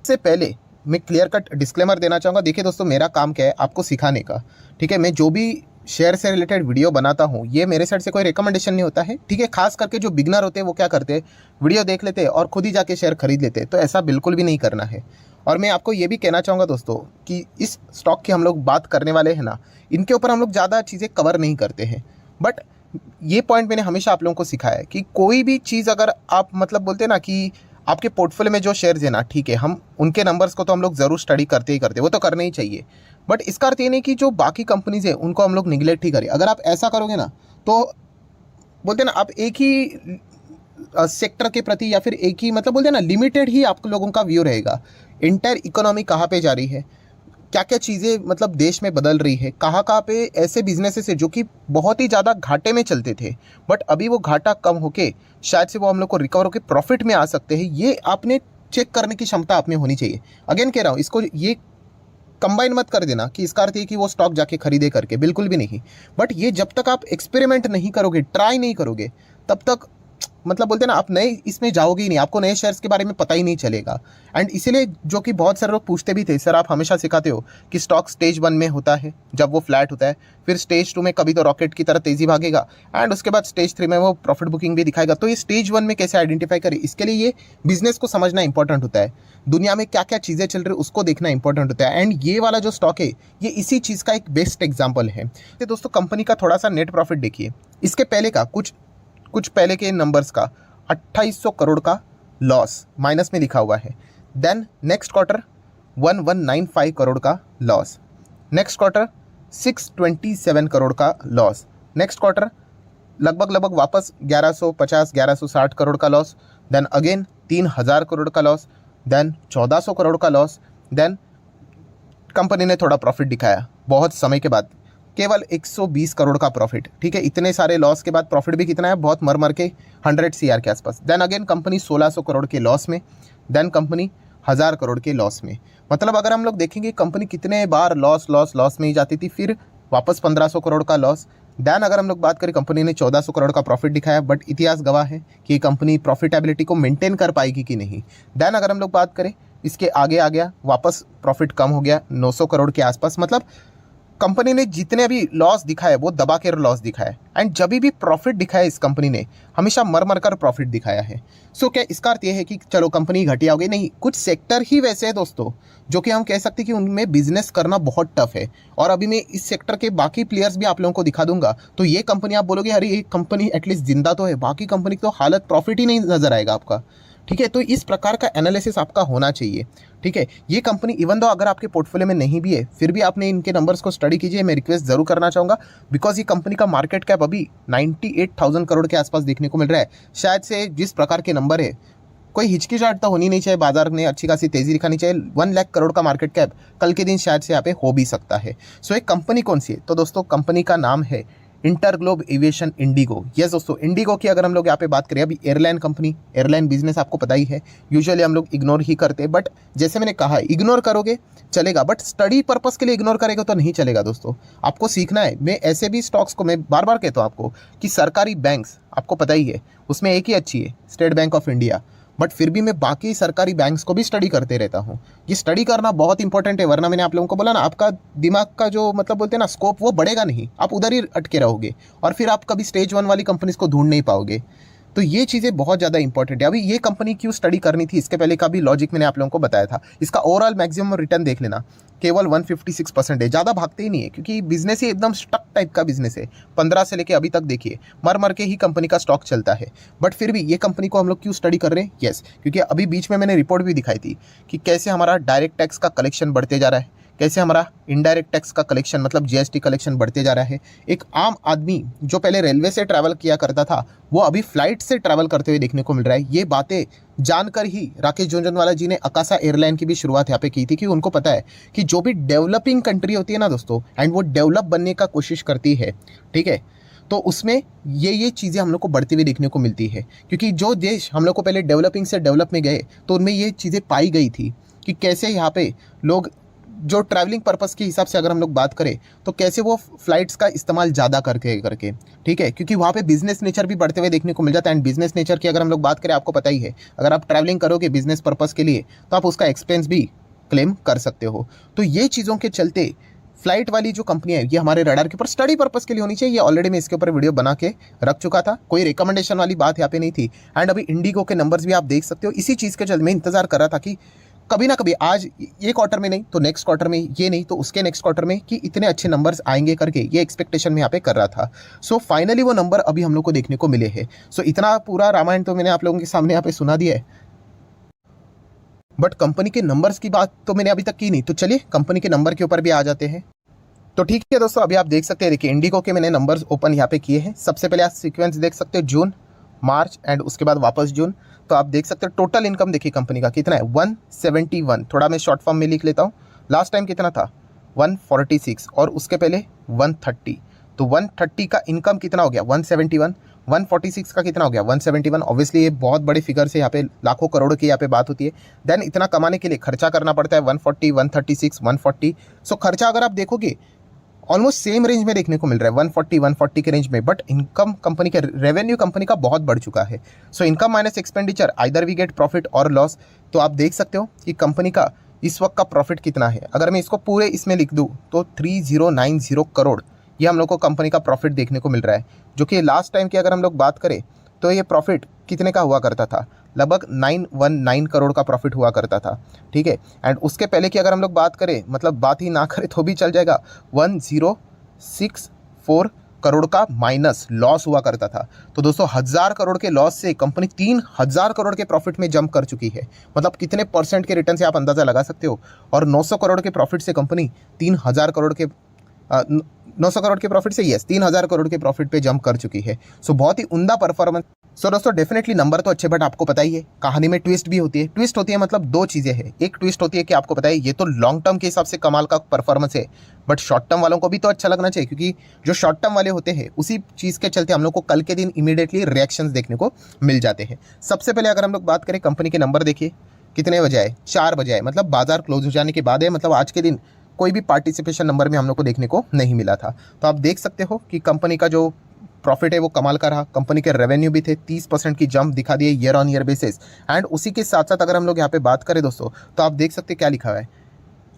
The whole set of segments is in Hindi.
इससे पहले मैं क्लियर कट डिस्क्लेमर देना चाहूँगा। देखिए दोस्तों, मेरा काम क्या है, आपको सिखाने का, ठीक है। मैं जो भी शेयर से रिलेटेड वीडियो बनाता हूँ, ये मेरे साइड से कोई रिकमेंडेशन नहीं होता है, ठीक है। खास करके जो बिगनर होते हैं वो क्या करते हैं, वीडियो देख लेते हैं और खुद ही जाके शेयर खरीद लेते हैं, तो ऐसा बिल्कुल भी नहीं करना है। और मैं आपको ये भी कहना चाहूँगा दोस्तों कि इस स्टॉक की हम लोग बात करने वाले हैं ना, इनके ऊपर हम लोग ज़्यादा चीज़ें कवर नहीं करते हैं। बट ये पॉइंट मैंने हमेशा आप लोगों को सिखाया है कि कोई भी चीज़ अगर आप मतलब बोलते हैं ना कि आपके पोर्टफोलियो में जो शेयर्स है ना, ठीक है, हम उनके नंबर्स को तो हम लोग ज़रूर स्टडी करते ही करते, वो तो करना ही चाहिए। बट इसका अर्थ ये नहीं कि जो बाकी कंपनीज है उनको हम लोग निगलेक्ट ही करें। अगर आप ऐसा करोगे ना, तो बोलते हैं ना, आप एक ही सेक्टर के प्रति या फिर एक ही मतलब बोलते हैं ना, लिमिटेड ही आप लोगों का व्यू रहेगा। इंटायर इकोनॉमी कहाँ पे जा रही है, क्या क्या चीज़ें मतलब देश में बदल रही है, कहाँ कहाँ पे ऐसे बिजनेसेस है जो कि बहुत ही ज़्यादा घाटे में चलते थे, बट अभी वो घाटा कम होके शायद से वो हम लोग को रिकवर होकर प्रॉफिट में आ सकते हैं, ये आपने चेक करने की क्षमता आप में होनी चाहिए। अगेन कह रहा हूँ, इसको ये कंबाइन मत कर देना कि इसका अर्थ है कि वो स्टॉक जाके खरीदे करके, बिल्कुल भी नहीं। बट ये जब तक आप एक्सपेरिमेंट नहीं करोगे, ट्राई नहीं करोगे, तब तक मतलब बोलते हैं ना, आप नए इसमें जाओगे ही नहीं, आपको नए शेयर्स के बारे में पता ही नहीं चलेगा। एंड इसीलिए जो कि बहुत सारे लोग पूछते भी थे, सर आप हमेशा सिखाते हो कि स्टॉक स्टेज 1 में होता है जब वो फ्लैट होता है, फिर स्टेज 2 में कभी तो रॉकेट की तरह तेजी भागेगा, एंड उसके बाद स्टेज 3 में वो प्रॉफिट बुकिंग भी दिखाएगा। तो ये स्टेज 1 में कैसे आइडेंटिफाई करें, इसके लिए ये बिजनेस को समझना इंपॉर्टेंट होता है, दुनिया में क्या क्या चीज़ें चल रही है उसको देखना इंपॉर्टेंट होता है। एंड ये वाला जो स्टॉक है, ये इसी चीज़ का एक बेस्ट एग्जाम्पल है। तो दोस्तों, कंपनी का थोड़ा सा नेट प्रॉफिट देखिए, इसके पहले का कुछ पहले के नंबर्स का 2800 करोड़ का लॉस माइनस में लिखा हुआ है। देन नेक्स्ट क्वार्टर 1195 करोड़ का लॉस, नेक्स्ट क्वार्टर 627 करोड़ का लॉस, नेक्स्ट क्वार्टर लगभग वापस 1150 1160 करोड़ का लॉस, देन अगेन 3000 करोड़ का लॉस, देन 1400 करोड़ का लॉस। देन कंपनी ने थोड़ा प्रॉफिट दिखाया बहुत समय के बाद, केवल 120 करोड़ का प्रॉफिट, ठीक है। इतने सारे लॉस के बाद प्रॉफिट भी कितना है, बहुत मर के 100 CR के आसपास। देन अगेन कंपनी 1600 करोड़ के लॉस में, देन कंपनी 1000 करोड़ के लॉस में। मतलब अगर हम लोग देखेंगे कंपनी कितने बार लॉस में ही जाती थी, फिर वापस 1500 करोड़ का लॉस। देन अगर हम लोग बात करें, कंपनी ने 1400 करोड़ का प्रॉफिट दिखाया, बट इतिहास गवाह है कि कंपनी प्रॉफिटेबिलिटी को मेंटेन कर पाएगी कि नहीं। देन अगर हम लोग बात करें, इसके आगे आ गया, वापस प्रॉफिट कम हो गया 900 करोड़ के आसपास। मतलब कंपनी ने जितने भी लॉस दिखाए वो दबा के लॉस दिखाया, एंड जब भी प्रॉफिट दिखाया इस कंपनी ने हमेशा मर कर प्रॉफिट दिखाया है। सो क्या इसका अर्थ ये है कि चलो कंपनी घटिया हो गई? नहीं, कुछ सेक्टर ही वैसे है दोस्तों जो कि हम कह सकते हैं कि उनमें बिजनेस करना बहुत टफ है। और अभी मैं इस सेक्टर के बाकी प्लेयर्स भी आप लोगों को दिखा दूंगा, तो ये कंपनी आप बोलोगे अरे ये कंपनी एटलीस्ट जिंदा तो है, बाकी कंपनी की तो हालत प्रॉफिट ही नहीं नजर आएगा आपका, ठीक है। तो इस प्रकार का एनालिसिस आपका होना चाहिए, ठीक है। ये कंपनी इवन दो अगर आपके पोर्टफोलियो में नहीं भी है, फिर भी आपने इनके नंबर्स को स्टडी कीजिए, मैं रिक्वेस्ट जरूर करना चाहूँगा। बिकॉज ये कंपनी का मार्केट कैप अभी 98,000 करोड़ के आसपास देखने को मिल रहा है। शायद से जिस प्रकार के नंबर है, कोई हिचकिचाहट तो होनी नहीं चाहिए, बाजार ने अच्छी खासी तेजी दिखानी चाहिए। 1 लाख करोड़ का मार्केट कैप कल के दिन शायद से यहाँ पे हो भी सकता है। सो एक कंपनी कौन सी है? तो दोस्तों कंपनी का नाम है इंटरग्लोब एविएशन इंडिगो। यस दोस्तों, इंडिगो की अगर हम लोग यहाँ पे बात करें, अभी एयरलाइन कंपनी, एयरलाइन बिजनेस आपको पता ही है, यूजुअली हम लोग इग्नोर ही करते हैं। बट जैसे मैंने कहा, इग्नोर करोगे चलेगा, बट स्टडी पर्पस के लिए इग्नोर करेगा तो नहीं चलेगा दोस्तों। आपको सीखना है। मैं ऐसे भी स्टॉक्स को मैं बार बार कहता हूँ आपको कि सरकारी बैंक्स आपको पता ही है, उसमें एक ही अच्छी है, state bank of India. But फिर भी मैं बाकी सरकारी बैंक्स को भी स्टडी करते रहता हूँ। ये स्टडी करना बहुत इंपॉर्टेंट है, वरना मैंने आप लोगों को बोला ना, आपका दिमाग का जो मतलब बोलते हैं ना स्कोप, वो बढ़ेगा नहीं, आप उधर ही अटके रहोगे और फिर आप कभी स्टेज 1 वाली कंपनीज को ढूंढ नहीं पाओगे। तो ये चीज़ें बहुत ज़्यादा इंपॉर्टेंट है। अभी ये कंपनी क्यों स्टडी करनी थी, इसके पहले का भी लॉजिक मैंने आप लोगों को बताया था। इसका ओवरऑल मैक्सिमम रिटर्न देख लेना, केवल 156% है, ज़्यादा भागते ही नहीं है, क्योंकि बिजनेस ही एकदम स्टक टाइप का बिजनेस है। 15 से लेके अभी तक देखिए मर के ही कंपनी का स्टॉक चलता है। बट फिर भी ये कंपनी को हम लोग क्यों स्टडी कर रहे हैं? यस, क्योंकि अभी बीच में मैंने रिपोर्ट भी दिखाई थी कि कैसे हमारा डायरेक्ट टैक्स का कलेक्शन बढ़ते जा रहा है, कैसे हमारा इनडायरेक्ट टैक्स का कलेक्शन मतलब जीएसटी कलेक्शन बढ़ते जा रहा है। एक आम आदमी जो पहले रेलवे से ट्रैवल किया करता था, वो अभी फ्लाइट से ट्रैवल करते हुए देखने को मिल रहा है। ये बातें जानकर ही राकेश झुनझुनवाला जी ने अकाशा एयरलाइन की भी शुरुआत यहाँ पे की थी, कि उनको पता है कि जो भी डेवलपिंग कंट्री होती है ना दोस्तों, एंड वो डेवलप बनने का कोशिश करती है, ठीक है, तो उसमें ये चीज़ें हम लोग को बढ़ती हुई देखने को मिलती है। क्योंकि जो देश हम लोग को पहले डेवलपिंग से डेवलप में गए, तो उनमें ये चीज़ें पाई गई थी कि कैसे यहाँ पे लोग जो ट्रैवलिंग पर्पस के हिसाब से अगर हम लोग बात करें तो कैसे वो फ्लाइट्स का इस्तेमाल ज़्यादा करके ठीक है, क्योंकि वहाँ पे बिजनेस नेचर भी बढ़ते हुए देखने को मिल जाता है। एंड बिजनेस नेचर की अगर हम लोग बात करें, आपको पता ही है, अगर आप ट्रैवलिंग करोगे बिजनेस पर्पस के लिए तो आप उसका एक्सपेंस भी क्लेम कर सकते हो। तो ये चीज़ों के चलते फ्लाइट वाली जो कंपनी है ये हमारे रडार के ऊपर स्टडी पर्पस के लिए होनी चाहिए। ये ऑलरेडी मैं इसके ऊपर वीडियो बना के रख चुका था, कोई रिकमेंडेशन वाली बात यहाँ पे नहीं थी। एंड अभी इंडिगो के नंबर्स भी आप देख सकते हो। इसी चीज़ के चलते मैं इंतजार कर रहा था कि कभी ना कभी, आज ये क्वार्टर में नहीं तो नेक्स्ट क्वार्टर में, ये नहीं तो उसके नेक्स्ट क्वार्टर में, कि इतने अच्छे नंबर्स आएंगे करके ये एक्सपेक्टेशन में यहाँ पे कर रहा था। सो फाइनली वो नंबर अभी हम लोग को देखने को मिले हैं। सो इतना पूरा रामायण तो मैंने आप लोगों के सामने यहाँ पे सुना दिया है, बट कंपनी के नंबर्स की बात तो मैंने अभी तक की नहीं। तो चलिए कंपनी के नंबर के ऊपर भी आ जाते हैं। तो ठीक है दोस्तों, अभी आप देख सकते हैं, देखिए इंडिगो के मैंने नंबर्स ओपन यहाँ पे किए हैं। सबसे पहले आप सीक्वेंस देख सकते हो, जून, मार्च एंड उसके बाद वापस जून। तो आप देख सकते हो टोटल इनकम देखिए कंपनी का कितना है, 171। थोड़ा मैं शॉर्ट फॉर्म में लिख लेता हूँ। लास्ट टाइम कितना था, 146, और उसके पहले 130। तो 130 का इनकम कितना हो गया, 171। 146 का कितना हो गया, 171। ऑब्वियसली ये बहुत बड़ी फिगर से यहाँ पे लाखों करोड़ की यहाँ पे बात होती है। देन इतना कमाने के लिए खर्चा करना पड़ता है, 140, 136, 140। सो खर्चा अगर आप देखोगे ऑलमोस्ट सेम रेंज में देखने को मिल रहा है, 140 के रेंज में। बट इनकम कंपनी का, रेवेन्यू कंपनी का बहुत बढ़ चुका है। So income minus expenditure, either we get profit और लॉस। तो आप देख सकते हो कि कंपनी का इस वक्त का प्रॉफिट कितना है। अगर मैं इसको पूरे इसमें लिख दूँ तो 3090 करोड़ ये हम लोग को कंपनी का प्रॉफिट देखने को मिल रहा है। जो कि लास्ट टाइम की अगर हम लोग बात करें तो ये प्रॉफिट कितने का हुआ करता था, लगभग 919 करोड़ का प्रॉफिट हुआ करता था। ठीक है, एंड उसके पहले की अगर हम लोग बात करें, मतलब बात ही ना करें तो भी चल जाएगा, 1064 करोड़ का माइनस लॉस हुआ करता था। तो दोस्तों 1000 करोड़ के लॉस से कंपनी 3000 करोड़ के प्रॉफिट में जंप कर चुकी है। मतलब कितने परसेंट के रिटर्न से आप अंदाज़ा लगा सकते हो। और 900 करोड़ के प्रॉफिट से कंपनी 3000 करोड़ के 900 करोड़ के प्रॉफिट से 3000 करोड़ के प्रॉफिट पे जंप कर चुकी है। सो बहुत ही उम्दा परफॉर्मेंस। सो दोस्तों डेफिनेटली नंबर तो अच्छे, बट आपको पता ही है कहानी में ट्विस्ट भी होती है। ट्विस्ट होती है मतलब दो चीज़ें हैं। एक ट्विस्ट होती है कि आपको पता है ये तो लॉन्ग टर्म के हिसाब से कमाल का परफॉर्मेंस है, बट शॉर्ट टर्म वालों को भी तो अच्छा लगना चाहिए, क्योंकि जो शॉर्ट टर्म वाले होते हैं उसी चीज़ के चलते हम लोग को कल के दिन इमीडिएटली रिएक्शंस देखने को मिल जाते हैं। सबसे पहले अगर हम लोग बात करें कंपनी के नंबर, देखिए कितने बजे आए, 4 बजे आए, मतलब बाजार क्लोज हो जाने के बाद है। मतलब आज के दिन कोई भी पार्टिसिपेशन नंबर में हम लोग को देखने को नहीं मिला था। तो आप देख सकते हो कि कंपनी का जो प्रॉफिट है वो कमाल का रहा। कंपनी के रेवेन्यू भी थे 30% की जंप दिखा दिए year on year basis. And उसी के साथ साथ अगर हम लोग यहाँ पे बात करें दोस्तों, तो आप देख सकते हैं क्या लिखा हुआ है,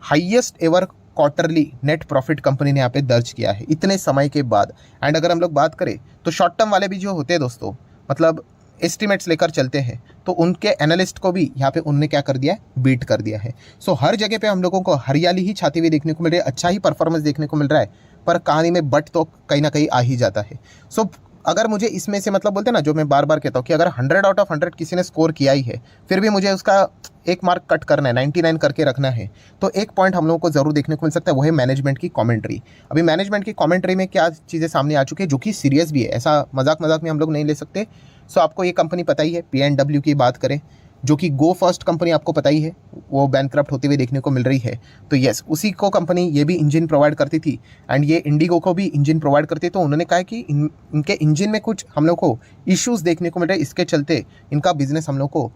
highest ever quarterly net profit company ने यहाँ पे दर्ज किया है इतने समय के बाद। एंड अगर हम लोग बात करें तो शॉर्ट टर्म वाले भी जो होते हैं दोस्तों, मतलब एस्टिमेट्स लेकर चलते हैं, तो उनके एनालिस्ट को भी यहाँ पे उनने क्या कर दिया है, बीट कर दिया है। सो हर जगह पे हम लोगों को हरियाली ही छाती हुई देखने को मिल रही है, अच्छा ही परफॉर्मेंस देखने को मिल रहा है, पर कहानी में बट तो कहीं ना कहीं आ ही जाता है। सो अगर मुझे इसमें से, मतलब बोलते हैं ना, जो मैं बार बार कहता हूँ कि अगर 100 आउट ऑफ 100 किसी ने स्कोर किया ही है, फिर भी मुझे उसका एक मार्क कट करना है, 99 करके रखना है, तो एक पॉइंट हम लोगों को जरूर देखने को मिल सकता है, वो है मैनेजमेंट की कमेंट्री। अभी मैनेजमेंट की कमेंट्री में क्या चीज़ें सामने आ चुकी है, जो कि सीरियस भी है, ऐसा मजाक में हम लोग नहीं ले सकते। सो आपको ये कंपनी पता ही है, P&W की बात करें, जो कि गो फर्स्ट कंपनी आपको पता ही है, वो बैंकक्रप्ट होते हुए देखने को मिल रही है। तो यस, उसी को कंपनी ये भी इंजन प्रोवाइड करती थी, एंड ये इंडिगो को भी इंजन प्रोवाइड करती। तो उन्होंने कहा कि इनके इंजन में कुछ हम लोग को इश्यूज़ देखने को मिल रहे हैं, इसके चलते इनका बिजनेस हम लोग को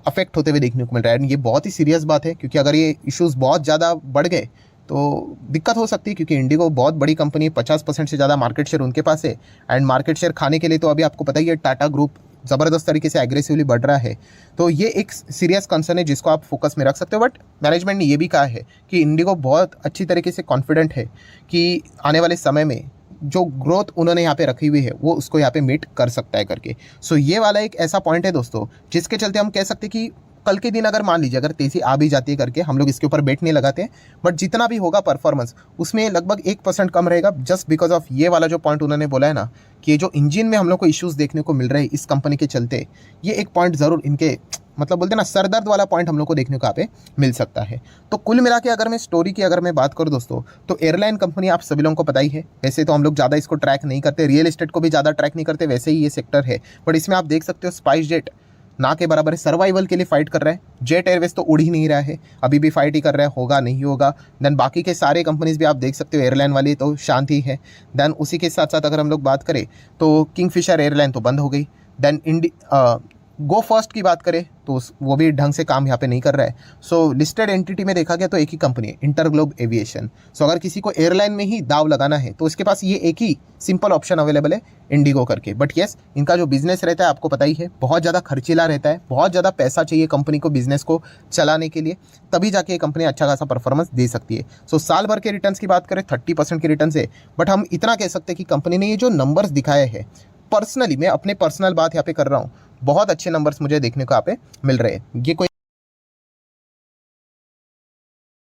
अफेक्ट होते हुए देखने को मिल रहा है। एंड ये बहुत ही सीरियस बात है, क्योंकि अगर ये इश्यूज़ बहुत ज़्यादा बढ़ गए तो दिक्कत हो सकती है, क्योंकि इंडिगो बहुत बड़ी कंपनी है, 50% से ज़्यादा मार्केट शेयर उनके पास है। एंड मार्केट शेयर खाने के लिए तो अभी आपको पता ही है, टाटा ग्रुप ज़बरदस्त तरीके से एग्रेसिवली बढ़ रहा है। तो ये एक सीरियस कंसर्न है जिसको आप फोकस में रख सकते हो। बट मैनेजमेंट ने ये भी कहा है कि इंडिगो बहुत अच्छी तरीके से कॉन्फिडेंट है कि आने वाले समय में जो ग्रोथ उन्होंने यहाँ पे रखी हुई है वो उसको यहाँ पे मीट कर सकता है करके। सो ये वाला एक ऐसा पॉइंट है दोस्तों, जिसके चलते हम कह सकते हैं कि कल के दिन अगर मान लीजिए अगर तेज़ी आ भी जाती है करके, हम लोग इसके ऊपर बेट नहीं लगाते, बट जितना भी होगा परफॉर्मेंस उसमें लगभग 1% कम रहेगा, जस्ट बिकॉज ऑफ ये वाला जो पॉइंट उन्होंने बोला है ना, कि ये जो इंजन में हम लोग को इश्यूज़ देखने को मिल रहे हैं इस कंपनी के चलते, ये एक पॉइंट ज़रूर इनके, मतलब बोलते हैं ना, सरदर्द वाला पॉइंट हम लोग को देखने को यहाँ पे मिल सकता है। तो कुल मिला के अगर मैं स्टोरी की अगर मैं बात करूँ दोस्तों, तो एयरलाइन कंपनी आप सभी लोगों को पता ही है। वैसे तो हम लोग ज़्यादा इसको ट्रैक नहीं करते, रियल एस्टेट को भी ज़्यादा ट्रैक नहीं करते, वैसे ही ये सेक्टर है। बट इसमें आप देख सकते हो स्पाइस जेट ना के बराबर है, सर्वाइवल के लिए फाइट कर रहा है। जेट एयरवेज तो उड़ ही नहीं रहा है, अभी भी फाइट ही कर रहा है, होगा नहीं होगा। देन बाकी के सारे कंपनीज भी आप देख सकते हो, एयरलाइन वाली तो शांति है। देन उसी के साथ साथ अगर हम लोग बात करें तो किंगफिशर एयरलाइन तो बंद हो गई। देन गो फर्स्ट की बात करें तो वो भी ढंग से काम यहाँ पे नहीं कर रहा है। सो लिस्टेड एंटिटी में देखा गया तो एक ही कंपनी है, इंटरग्लोब एविएशन। सो अगर किसी को एयरलाइन में ही दाव लगाना है तो उसके पास ये एक ही सिंपल ऑप्शन अवेलेबल है, इंडिगो करके। बट येस, इनका जो बिजनेस रहता है आपको पता ही है, बहुत ज़्यादा खर्चीला रहता है, बहुत ज़्यादा पैसा चाहिए कंपनी को बिजनेस को चलाने के लिए, तभी जाके ये कंपनी अच्छा खासा परफॉर्मेंस दे सकती है। सो साल भर के रिटर्न्स की बात करें 30% के रिटर्न है। बट हम इतना कह सकते हैं कि कंपनी ने ये जो नंबर्स दिखाए हैं, पर्सनली मैं अपने पर्सनल बात यहाँ पे कर रहा हूँ, बहुत अच्छे नंबर्स मुझे देखने को यहाँ पे मिल रहे हैं। ये कोई